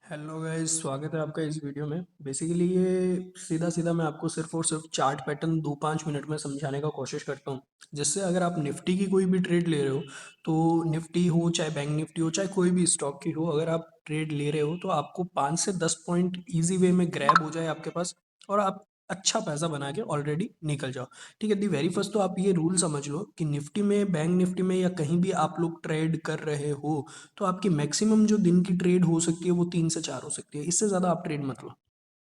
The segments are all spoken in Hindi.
हेलो गाइस, स्वागत है आपका इस वीडियो में। बेसिकली ये सीधा सीधा मैं आपको सिर्फ और सिर्फ चार्ट पैटर्न 2-5 मिनट में समझाने का कोशिश करता हूँ, जिससे अगर आप निफ्टी की कोई भी ट्रेड ले रहे हो, तो निफ्टी हो चाहे बैंक निफ्टी हो चाहे कोई भी स्टॉक की हो, अगर आप ट्रेड ले रहे हो तो आपको 5 से 10 पॉइंट ईजी वे में ग्रैब हो जाए आपके पास, और आप अच्छा पैसा बना के ऑलरेडी निकल जाओ। ठीक है, दी वेरी फर्स्ट तो आप ये रूल समझ लो कि निफ्टी में, बैंक निफ्टी में या कहीं भी आप लोग ट्रेड कर रहे हो, तो आपकी मैक्सिमम जो दिन की ट्रेड हो सकती है वो 3 से 4 हो सकती है। इससे ज़्यादा आप ट्रेड मत लो।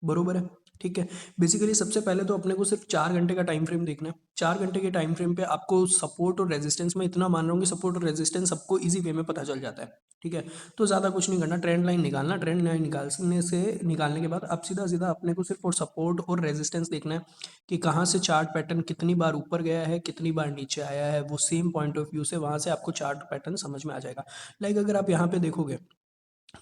बरोबर है? ठीक है। बेसिकली सबसे पहले तो अपने को सिर्फ 4 घंटे का टाइम फ्रेम देखना है। 4 घंटे के टाइम फ्रेम पे आपको सपोर्ट और रेजिस्टेंस में इतना मान रहा हूँ कि सपोर्ट और रेजिस्टेंस सबको इजी वे में पता चल जाता है। ठीक है, तो ज़्यादा कुछ नहीं करना, ट्रेंड लाइन निकालना। ट्रेंड लाइन निकालने के बाद अब सीधा सीधा अपने को सिर्फ और सपोर्ट और रेजिस्टेंस देखना है कि कहाँ से चार्ट पैटर्न कितनी बार ऊपर गया है, कितनी बार नीचे आया है। वो सेम पॉइंट ऑफ व्यू से वहाँ से आपको चार्ट पैटर्न समझ में आ जाएगा। लाइक अगर आप यहाँ पे देखोगे,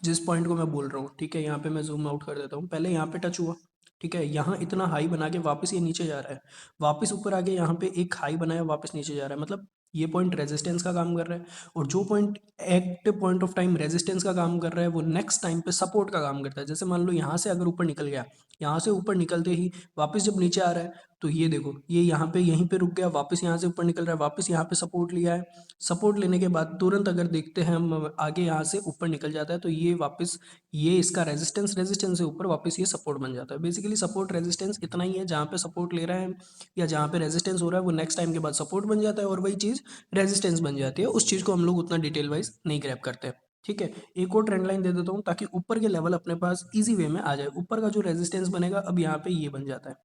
जिस पॉइंट को मैं बोल रहा हूँ, ठीक है, यहाँ पे मैं जूम आउट कर देता हूँ। पहले यहाँ पे टच हुआ, ठीक है, यहाँ इतना हाई बना के वापस ये नीचे जा रहा है, वापस ऊपर आके यहाँ पे एक हाई बनाया, वापस नीचे जा रहा है। मतलब ये पॉइंट रेजिस्टेंस का काम कर रहा है, और जो point at point of time resistance का काम कर रहा है वो नेक्स्ट टाइम पे सपोर्ट का काम करता है। जैसे मान लो यहाँ से अगर ऊपर निकल गया, यहाँ से ऊपर निकलते ही वापस जब नीचे आ रहा है, तो ये देखो, ये यहाँ पे यहीं पे रुक गया, वापस यहाँ से ऊपर निकल रहा है, वापस यहाँ पे सपोर्ट लिया है। सपोर्ट लेने के बाद तुरंत अगर देखते हैं हम आगे, यहाँ से ऊपर निकल जाता है, तो ये वापस, ये इसका रेजिस्टेंस, रेजिस्टेंस से ऊपर वापस ये सपोर्ट बन जाता है। बेसिकली सपोर्ट रेजिस्टेंस इतना ही है, जहाँ पे सपोर्ट ले रहा है या जहाँ पे रेजिस्टेंस हो रहा है वो नेक्स्ट टाइम के बाद सपोर्ट बन जाता है, और वही चीज़ रेजिस्टेंस बन जाती है। उस चीज़ को हम लोग उतना डिटेल वाइज नहीं ग्रैब करते। ठीक है, एक और ट्रेंड लाइन दे देता हूँ ताकि ऊपर के लेवल अपने पास इजी वे में आ जाए। ऊपर का जो रेजिस्टेंस बनेगा अब यहाँ पे ये बन जाता है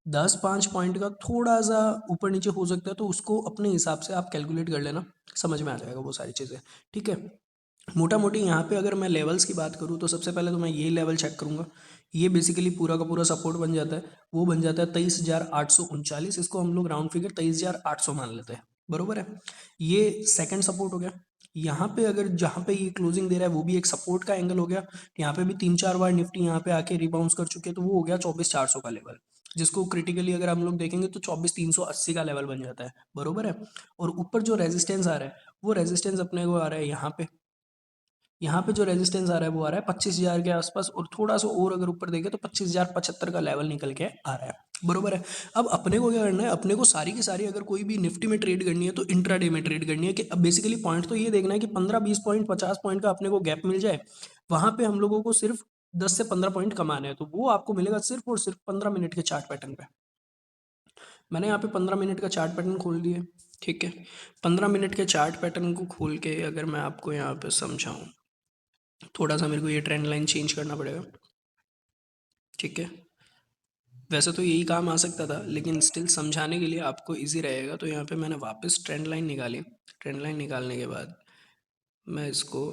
10-5 पॉइंट का, थोड़ा सा ऊपर नीचे हो सकता है, तो उसको अपने हिसाब से आप कैलकुलेट कर लेना, समझ में आ जाएगा वो सारी चीज़ें। ठीक है, मोटा मोटी यहाँ पे अगर मैं लेवल्स की बात करूँ तो सबसे पहले तो मैं ये लेवल चेक करूँगा। ये बेसिकली पूरा का पूरा सपोर्ट बन जाता है, वो बन जाता है 23,839। इसको हम लोग राउंड फिगर 23,800 मान लेते हैं। बरोबर है? ये सेकंड सपोर्ट हो गया। यहाँ पे अगर जहाँ पे ये क्लोजिंग दे रहा है वो भी एक सपोर्ट का एंगल हो गया। यहाँ पे भी 3-4 बार निफ्टी यहाँ पे आके रिबाउंस कर चुके हैं, तो वो हो गया 24,400 का लेवल, जिसको क्रिटिकली अगर हम लोग देखेंगे तो 24,380 का लेवल बन जाता है। बरोबर है? और ऊपर जो रेजिस्टेंस आ रहा है, वो रेजिस्टेंस अपने को आ रहा है यहाँ पे। यहाँ पे जो रेजिस्टेंस आ रहा है वो आ रहा है 25,000 के आसपास, और थोड़ा सा और अगर ऊपर देखें तो 25,075 का लेवल निकल के आ रहा है। बरोबर है? अब अपने को क्या करना है, अपने को सारी की सारी अगर कोई भी निफ्टी में ट्रेड करनी है तो इंट्राडे में ट्रेड करनी है। कि अब बेसिकली पॉइंट तो ये देखना है कि 15-20 पॉइंट, 50 पॉइंट का अपने को गैप मिल जाए। वहां पे हम लोगों को सिर्फ 10 से 15 पॉइंट कमाने हैं, तो वो आपको मिलेगा सिर्फ और सिर्फ 15 मिनट के चार्ट पैटर्न पे। मैंने यहाँ पे 15 मिनट का चार्ट पैटर्न खोल दिया। ठीक है, 15 मिनट के चार्ट पैटर्न को खोल के अगर मैं आपको यहाँ पे समझाऊँ, थोड़ा सा मेरे को ये ट्रेंड लाइन चेंज करना पड़ेगा। ठीक है, वैसे तो यही काम आ सकता था, लेकिन स्टिल समझाने के लिए आपको इजी रहेगा, तो यहाँ पे मैंने वापस ट्रेंड लाइन निकाली। ट्रेंड लाइन निकालने के बाद मैं इसको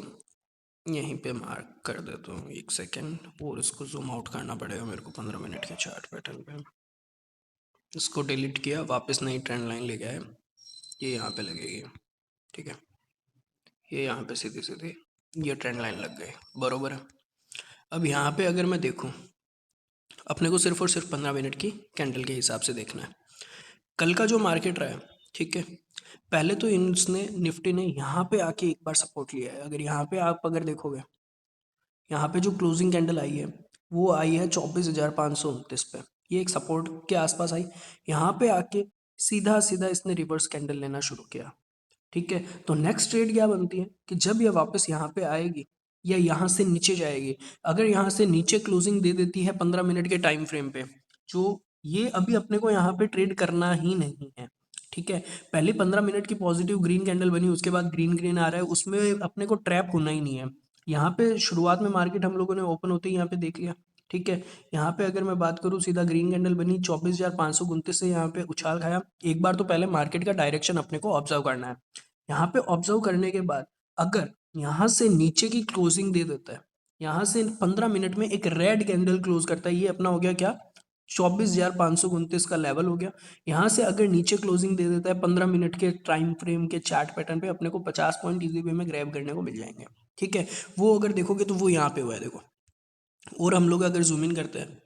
यहीं पे मार्क कर देता हूँ 1 सेकेंड, और इसको जूम आउट करना पड़ेगा मेरे को 15 मिनट के चार्ट पैटर्न पे। इसको डिलीट किया, वापस नई ट्रेंड लाइन लेके आए, ये यहाँ पे लगेगी। ठीक है, ये यहाँ पे सीधी सीधी ये ट्रेंड लाइन लग गई। बरोबर है? अब यहाँ पे अगर मैं देखूँ, अपने को सिर्फ और सिर्फ 15 मिनट की कैंडल के हिसाब से देखना है। कल का जो मार्केट रहा है, ठीक है, पहले तो इसने, निफ्टी ने यहाँ पे आके एक बार सपोर्ट लिया है। अगर यहाँ पे आप अगर देखोगे, यहाँ पे जो क्लोजिंग कैंडल आई है वो आई है 24,529 पे। ये एक सपोर्ट के आसपास आई, यहाँ पे आके सीधा सीधा इसने रिवर्स कैंडल लेना शुरू किया। ठीक है, तो नेक्स्ट ट्रेड क्या बनती है कि जब ये वापस यहाँ पे आएगी या यहाँ से नीचे जाएगी, अगर यहाँ से नीचे क्लोजिंग दे देती है 15 मिनट के टाइम फ्रेम पे, जो ये अभी अपने को यहाँ पे ट्रेड करना ही नहीं है। ठीक है, पहले 15 मिनट की पॉजिटिव ग्रीन कैंडल बनी, उसके बाद ग्रीन ग्रीन आ रहा है, उसमें अपने को ट्रैप होना ही नहीं है। यहाँ पे शुरुआत में मार्केट हम लोगों ने ओपन होते ही यहाँ पे देख लिया। ठीक है, यहाँ पे अगर मैं बात करूँ, सीधा ग्रीन कैंडल बनी, 24,529 से यहाँ पे उछाल खाया। एक बार तो पहले मार्केट का डायरेक्शन अपने को ऑब्जर्व करना है। यहाँ पे ऑब्जर्व करने के बाद अगर यहाँ से नीचे की क्लोजिंग दे देता है, यहाँ से 15 मिनट में एक रेड कैंडल क्लोज करता है, ये अपना हो गया क्या, 24,529 का लेवल हो गया। यहाँ से अगर नीचे क्लोजिंग दे देता है 15 मिनट के टाइम फ्रेम के चार्ट पैटर्न पे, अपने को 50 पॉइंट इजी वे में ग्रैब करने को मिल जाएंगे। ठीक है, वो अगर देखोगे तो वो यहाँ पे हुआ है, देखो। और हम लोग अगर जूम इन करते हैं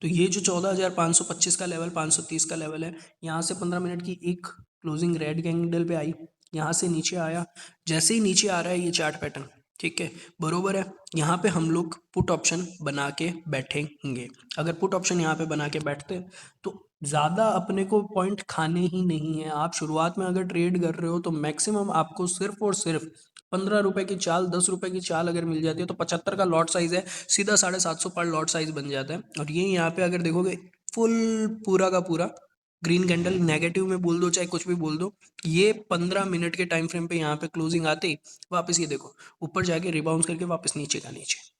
तो ये जो 14,525 का लेवल, 530 का लेवल है, यहाँ से 15 मिनट की एक क्लोजिंग रेड कैंडल पे आई, यहाँ से नीचे आया। जैसे ही नीचे आ रहा है ये चार्ट पैटर्न, ठीक है, बरोबर है। यहाँ पे हम लोग पुट ऑप्शन बना के बैठेंगे। अगर पुट ऑप्शन यहाँ पे बना के बैठते हैं तो ज़्यादा अपने को पॉइंट खाने ही नहीं है। आप शुरुआत में अगर ट्रेड कर रहे हो तो मैक्सिमम आपको सिर्फ और सिर्फ 15 रुपए की चाल, 10 रुपए की चाल अगर मिल जाती है तो 75 का लॉट साइज है, सीधा 750 पर लॉट साइज बन जाता है। और ये यहाँ पे अगर देखोगे फुल पूरा का पूरा ग्रीन कैंडल, नेगेटिव में बोल दो चाहे कुछ भी बोल दो, ये 15 मिनट के टाइम फ्रेम पे यहाँ पे क्लोजिंग आते ही वापस ये देखो ऊपर जाके रिबाउंस करके वापस नीचे का नीचे।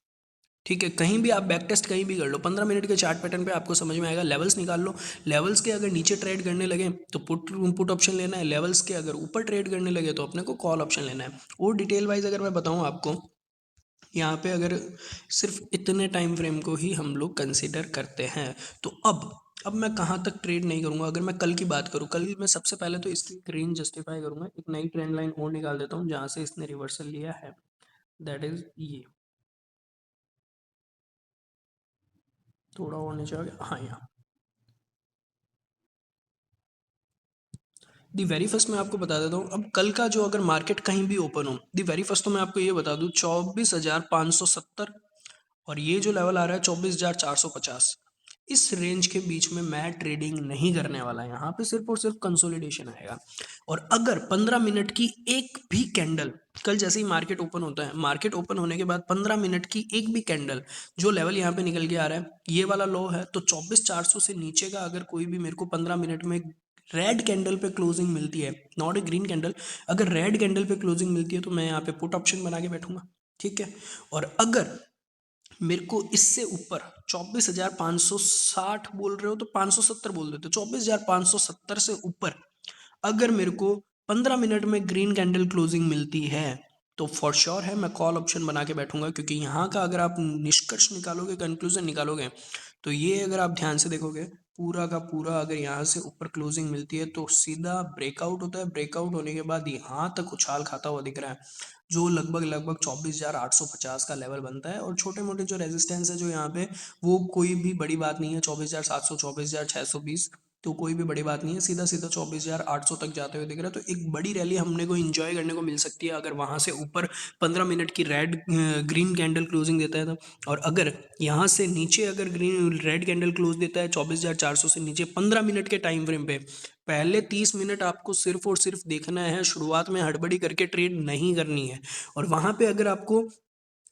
ठीक है, कहीं भी आप बैक टेस्ट कहीं भी कर लो, 15 मिनट के चार्ट पैटर्न पे आपको समझ में आएगा। लेवल्स निकाल लो, लेवल्स के अगर नीचे ट्रेड करने लगे तो पुट पुट ऑप्शन लेना है, लेवल्स के अगर ऊपर ट्रेड करने लगे तो अपने को कॉल ऑप्शन लेना है। और डिटेल वाइज अगर मैं बताऊं आपको, यहाँ पे अगर सिर्फ इतने टाइम फ्रेम को ही हम लोग कंसिडर करते हैं तो अब मैं कहाँ तक ट्रेड नहीं करूँगा। अगर मैं कल की बात करूँ, कल मैं सबसे पहले तो इसकी एक रेंज जस्टिफाई करूँगा, एक नई ट्रेंड लाइन और निकाल देता हूँ जहाँ से इसने रिवर्सल लिया है, दैट इज ये। थोड़ा और नीचे आ गया, हाँ यहाँ। दी वेरी फर्स्ट मैं आपको बता देता हूँ, अब कल का जो अगर मार्केट कहीं भी ओपन हो, दी वेरी फर्स्ट तो मैं आपको ये बता दूँ 24,570, और ये जो लेवल आ रहा है 24,450, इस रेंज के बीच में मैं ट्रेडिंग नहीं करने वाला। यहाँ पे सिर्फ और सिर्फ कंसोलिडेशन आएगा। और अगर 15 मिनट की एक भी कैंडल, कल जैसे ही मार्केट ओपन होता है, मार्केट ओपन होने के बाद 15 मिनट की एक भी कैंडल, जो लेवल यहाँ पे निकल के आ रहा है ये वाला लो है, तो 24,400 से नीचे का अगर कोई भी मेरे को 15 मिनट में रेड कैंडल पे क्लोजिंग मिलती है, नॉट ए ग्रीन कैंडल, अगर रेड कैंडल पे क्लोजिंग मिलती है तो मैं यहाँ पे पुट ऑप्शन बना के बैठूंगा। ठीक है, और अगर मेरे को इससे ऊपर 24,560 बोल रहे हो तो 570 बोल देते, 24,570 से ऊपर अगर मेरे को 15 मिनट में ग्रीन कैंडल क्लोजिंग मिलती है तो फॉर श्योर है मैं कॉल ऑप्शन बना के बैठूंगा। क्योंकि यहाँ का अगर आप निष्कर्ष निकालोगे, कंक्लूजन निकालोगे, तो ये अगर आप ध्यान से देखोगे पूरा का पूरा, अगर यहाँ से ऊपर क्लोजिंग मिलती है तो सीधा ब्रेकआउट होता है, ब्रेकआउट होने के बाद यहाँ तक उछाल खाता हुआ दिख रहा है, जो लगभग लगभग 24,850 का लेवल बनता है। और छोटे मोटे जो रेजिस्टेंस है जो यहाँ पे, वो कोई भी बड़ी बात नहीं है, 24,700, 24,620, तो कोई भी बड़ी बात नहीं है, सीधा सीधा 24,800 तक जाते हुए दिख रहा है। तो एक बड़ी रैली हमने को एंजॉय करने को मिल सकती है अगर वहां से ऊपर 15 मिनट की ग्रीन कैंडल क्लोजिंग देता है तो। और अगर यहाँ से नीचे अगर ग्रीन रेड कैंडल क्लोज देता है 24,400 से नीचे 15 मिनट के टाइम फ्रेम पे, पहले 30 मिनट आपको सिर्फ और सिर्फ देखना है, शुरुआत में हड़बड़ी करके ट्रेड नहीं करनी है। और वहां पे अगर आपको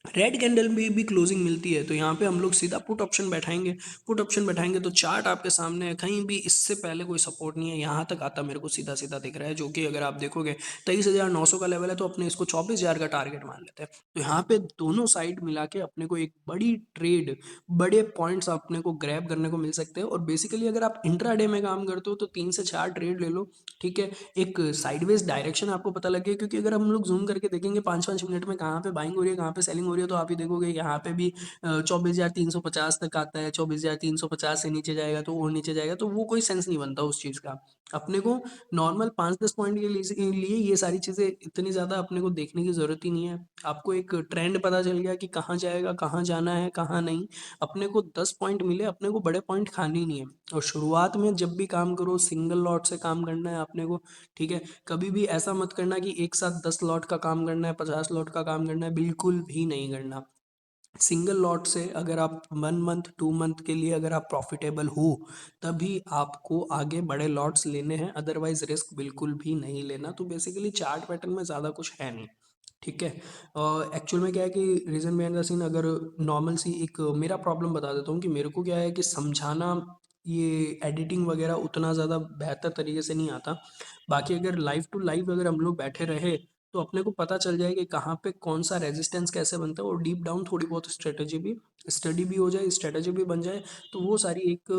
रेड कैंडल में भी क्लोजिंग मिलती है तो यहाँ पे हम लोग सीधा पुट ऑप्शन बैठाएंगे। पुट ऑप्शन बैठाएंगे तो चार्ट आपके सामने है, कहीं भी इससे पहले कोई सपोर्ट नहीं है, यहाँ तक आता मेरे को सीधा सीधा दिख रहा है, जो कि अगर आप देखोगे 23,900 का लेवल है, तो अपने इसको 24,000 का टारगेट मान लेते हैं। तो यहाँ पे दोनों साइड मिला के अपने को एक बड़ी ट्रेड, बड़े पॉइंट्स अपने को ग्रैब करने को मिल सकते हैं। और बेसिकली अगर आप इंट्राडे में काम करते हो तो 3 से 4 ट्रेड ले लो। ठीक है, एक साइडवेज डायरेक्शन आपको पता लगे, क्योंकि अगर हम लोग जूम करके देखेंगे 5-5 मिनट में कहाँ पे बाइंग हो रही है कहाँ पे सेलिंग हो रही है, तो आप ही देखोगे यहाँ पे भी 24,350 तक आता है, 24,350 से नीचे जाएगा तो और नीचे जाएगा, तो वो कोई सेंस नहीं बनता उस चीज़ का। अपने को नॉर्मल 5-10 पॉइंट के लिए ये सारी चीज़ें इतनी ज़्यादा अपने को देखने की ज़रूरत ही नहीं है। आपको एक ट्रेंड पता चल गया कि कहाँ जाएगा, कहाँ जाना है, कहाँ नहीं। अपने को 10 पॉइंट मिले, अपने को बड़े पॉइंट खाने ही नहीं है। और शुरुआत में जब भी काम करो सिंगल लॉट से काम करना है अपने को। ठीक है, कभी भी ऐसा मत करना कि एक साथ 10 लॉट का काम करना है, 50 लॉट का काम करना है, बिल्कुल भी नहीं करना। सिंगल लॉट से अगर आप 1 मंथ 2 मंथ के लिए अगर आप प्रॉफिटेबल हो, तभी आपको आगे बड़े लॉट्स लेने हैं, अदरवाइज रिस्क बिल्कुल भी नहीं लेना। तो बेसिकली चार्ट पैटर्न में ज़्यादा कुछ है नहीं। ठीक है, एक्चुअल में क्या है कि रीज़न बिहाइंड द सीन, अगर नॉर्मल सी एक मेरा प्रॉब्लम बता देता हूँ कि मेरे को क्या है कि समझाना, ये एडिटिंग वगैरह उतना ज़्यादा बेहतर तरीके से नहीं आता। बाकी अगर लाइव टू लाइव अगर हम लोग बैठे रहे तो अपने को पता चल जाए कि कहाँ पे कौन सा रेजिस्टेंस कैसे बनता है, और डीप डाउन थोड़ी बहुत स्ट्रेटजी भी, स्टडी भी हो जाए, स्ट्रेटजी भी बन जाए, तो वो सारी एक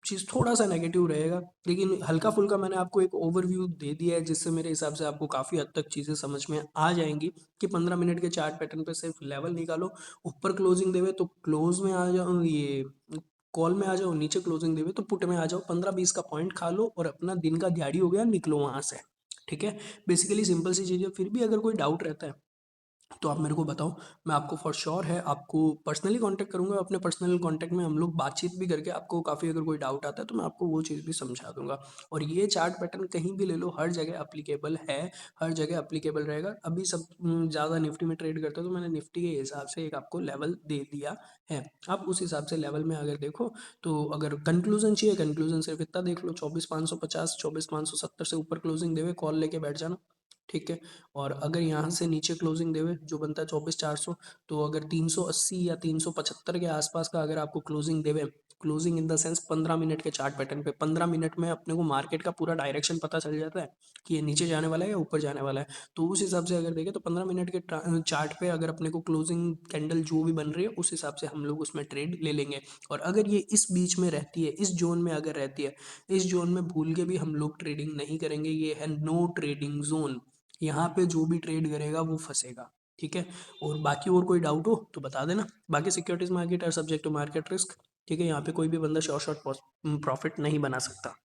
चीज़ थोड़ा सा नेगेटिव रहेगा। लेकिन हल्का फुल्का मैंने आपको एक ओवरव्यू दे दिया है, जिससे मेरे हिसाब से आपको काफ़ी हद तक चीज़ें समझ में आ जाएंगी कि 15 मिनट के चार्ट पैटर्न पे सिर्फ लेवल निकालो, ऊपर क्लोजिंग देवे तो क्लोज में आ जाओ, ये कॉल में आ जाओ, नीचे क्लोजिंग देवे तो पुट में आ जाओ, 15-20 का पॉइंट खा लो और अपना दिन का दिहाड़ी हो गया, निकलो वहाँ से। ठीक है, बेसिकली सिंपल सी चीज़ है। फिर भी अगर कोई डाउट रहता है तो आप मेरे को बताओ, मैं आपको फॉर श्योर है आपको पर्सनली कांटेक्ट करूँगा। अपने पर्सनल कांटेक्ट में हम लोग बातचीत भी करके आपको काफ़ी अगर कोई डाउट आता है तो मैं आपको वो चीज़ भी समझा दूँगा। और ये चार्ट पैटर्न कहीं भी ले लो, हर जगह एप्लीकेबल है, हर जगह एप्लीकेबल रहेगा। अभी सब ज़्यादा निफ्टी में ट्रेड करते हो तो मैंने निफ्टी के हिसाब से एक आपको लेवल दे दिया है। आप उस हिसाब से लेवल में अगर देखो, तो अगर कंक्लूजन चाहिए, कंक्लूजन सिर्फ इतना देख लो, 24,550 24,570 से ऊपर क्लोजिंग देवे कॉल लेके बैठ जाना, ठीक है। और अगर यहाँ से नीचे क्लोजिंग देवे जो बनता है 24,400, तो अगर 380 या 375 के आसपास का अगर आपको क्लोजिंग देवे, closing in the sense 15 minute के चार्ट पैटर्न पे, 15 मिनट में अपने को मार्केट का पूरा डायरेक्शन पता चल जाता है कि ये नीचे जाने वाला है या ऊपर जाने वाला है। तो उस हिसाब से अगर देखें तो 15 मिनट के चार्ट पे अगर अपने को क्लोजिंग कैंडल जो भी बन रही है उस हिसाब से हम लोग उसमें ट्रेड ले लेंगे। और अगर ये इस बीच में रहती है, इस जोन में अगर रहती है, इस जोन में भूल के भी हम लोग ट्रेडिंग नहीं करेंगे। ये है नो ट्रेडिंग जोन, यहाँ पे जो भी ट्रेड करेगा वो फंसेगा, ठीक है। और बाकी और कोई डाउट हो तो बता देना। बाकी securities market are subject to market risk, ठीक है। यहाँ पे कोई भी बंदा शॉर्ट शॉर्ट प्रॉफिट नहीं बना सकता।